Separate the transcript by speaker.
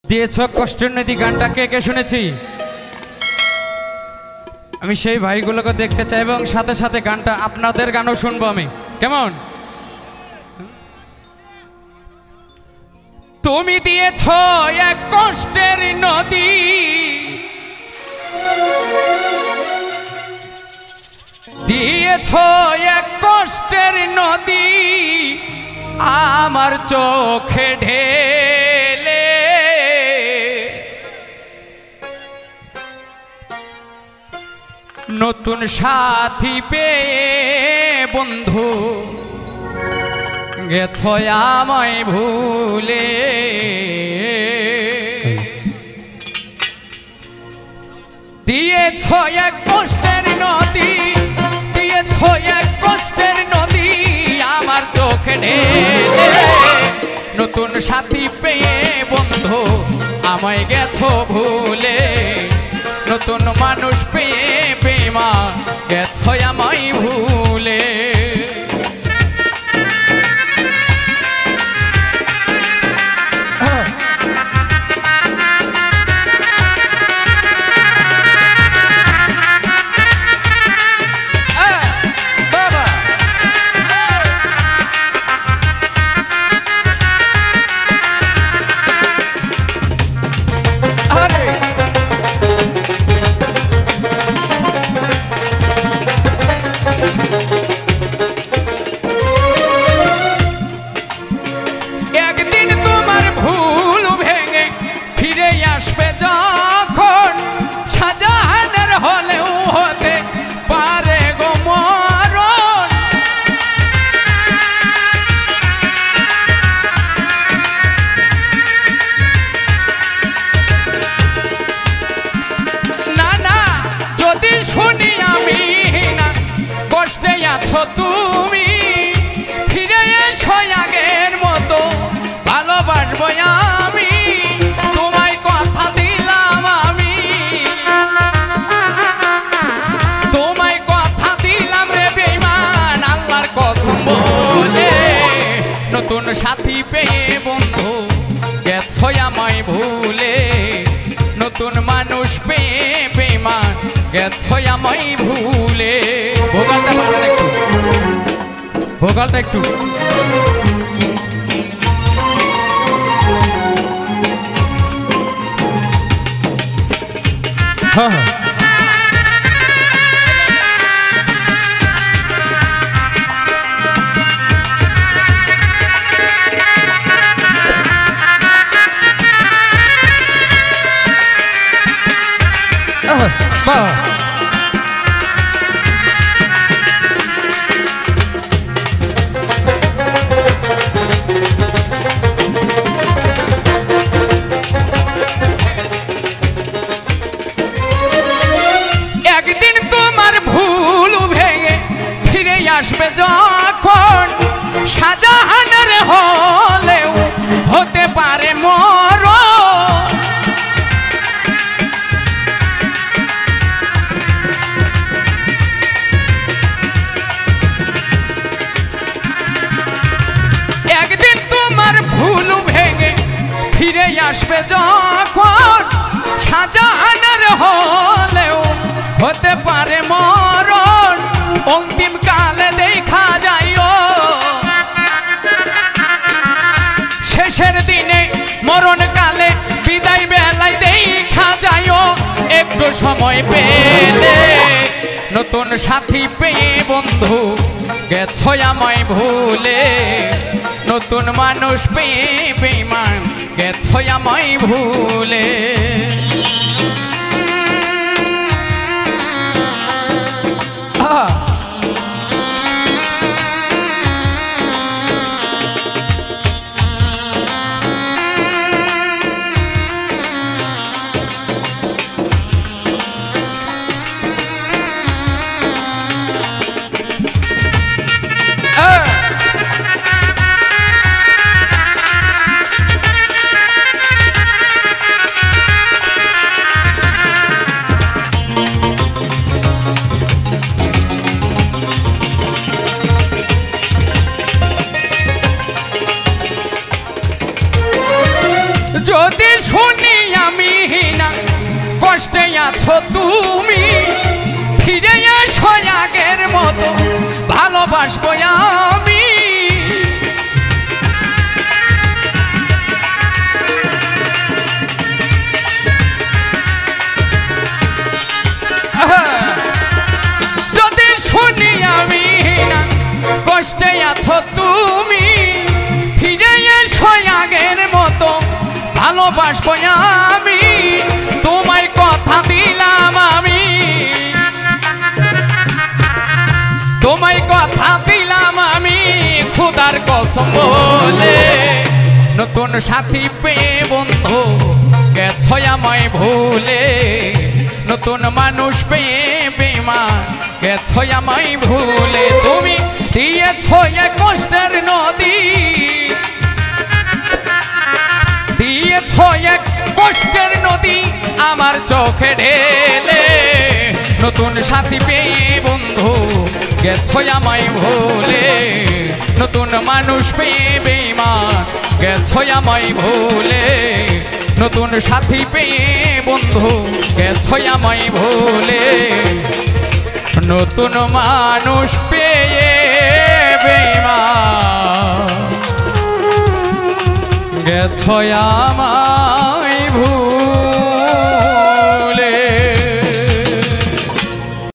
Speaker 1: দিয়েছ কষ্টের নদী গানটা কে কে শুনেছি? আমি সেই ভাইগুলোকে দেখতে চাই এবং সাথে সাথে গানটা আপনাদের গানও শুনবো আমি। কেমন? তুমি দিয়েছ এক কষ্টের নদী, দিয়েছ এক কষ্টের নদী আমার চোখে ঢেলে, নতুন সাথী পেয়ে বন্ধু গেছ আমায় ভুলে। দিয়েছ এক কষ্টের নদী, দিয়েছ এক কষ্টের নদী আমার চোখে ঢেলে, নতুন সাথী পেয়ে বন্ধু আমায় গেছ ভুলে, নতুন মানুষ পেয়ে বেঈমান গেছ আমায় ভুলে। তুমি ফিরে এসো আগের মতো ভালোবাসবো আমি, তোমায় কথা দিলাম আমি, তোমায় কথা দিলাম রে বেঈমান আল্লাহর কসম বলে, নতুন সাথী পেয়ে বন্ধু গেছো আমায় ভুলে, নতুন মানুষ পেয়ে বেঈমান গেছো আমায় ভুলে। ভোকালটা বাড়ান একটু, ভোকালটা একটু। হ্যাঁ বাহ আসবে যখন শাহজাহানের হলেও হতে পারে মরণ, একদিন তোমার ভুল ভেঙে ফিরে আসবে যখন শাহজাহানের হলেও হতে পারে মরণ, অন্তিম কালে দেখা যাইও শেষের দিনে মরণ কালে বিদায় বেলায় দেখা যাইও, একটু সময় পেলে নতুন সাথী পেয়ে বন্ধু গেছো আমায় ভুলে, নতুন মানুষ পেয়ে বেঈমান গেছো আমায় ভুলে। যদি শুনি আমি না কষ্টে আছো তুমি, ফিরে এসো আগের মতো ভালোবাসবো আমি। যদি শুনি আমি না কষ্টে আছো তুমি, ফিরে এসো আগের মতো ভালোবাসবো আমি। তোমায় কথা দিলাম আমি, তোমায় কথা দিলাম আমি খোদার কসম বলে। নতুন সাথী পেয়ে বন্ধু গেছো আমায় ভুলে, নতুন মানুষ পেয়ে বেমান গেছো আমায় ভুলে। তুমি দিয়েছো এক কষ্টের নদী, দিয়েছো এক কষ্টের নদী আমার চোখে ঢেলে। নতুন সাথী পেয়ে বন্ধু গেছো আমায় ভুলে, নতুন মানুষ পেয়ে বেঈমান গেছো আমায় ভুলে। নতুন সাথী পেয়ে বন্ধু গেছো আমায় ভুলে, নতুন মানুষ পেয়ে বেঈমান গেছো আমায় ভুলে।